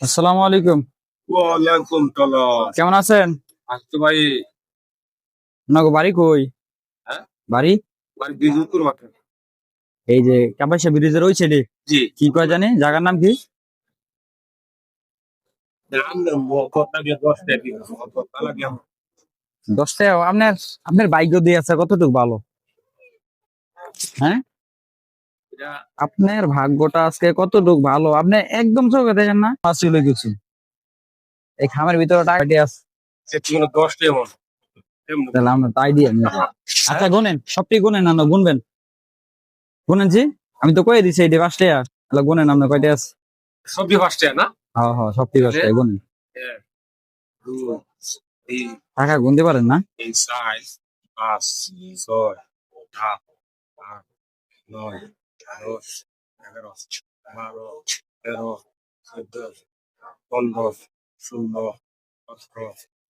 আসসালামু আলাইকুম। ওয়ালাইকুম সালাম। কেমন আছেন? আচ্ছা ভাই। আপনাকে বাড়ি কই? হ্যাঁ, বাড়ি ভাই বিজুপুর মাঠে। এই যে কাপাসিয়া ব্রিজের ওই সাইডে। জি। কি কয় জানি জায়গার নাম কি? দাম কত লাগে 10 টাকা কত লাগে? 10 টাকা। আপনার বাইক দিয়ে আছে কতটুকু ভালো? হ্যাঁ, এটা আপনার ভাগ্যটা আজকে কতটুকু ভালো? আপনি একদম চোখে দেখেন না, আসলে কিছু এই খামের ভিতরে টাকা দিয়ে আছে। সেটি হলো 10 টাকা মন। এমন তাহলে আমরা তাই দিয়ে নিই। আচ্ছা গুনেন, সবটি গুনেন, না গুনবেন? গুনেন জি, আমি তো কয়ে দিছি এটি 5 টাকা। তাহলে গুনেন আপনি কয়টা আছে। সবজি 5 টাকা না? হ্যাঁ হ্যাঁ, সবটি 5 টাকা গুনেন। 1 2 3 টাকা গুনতে পারেন না? 4 5 6 7 8 9 10 11 12 13 14 15 16 17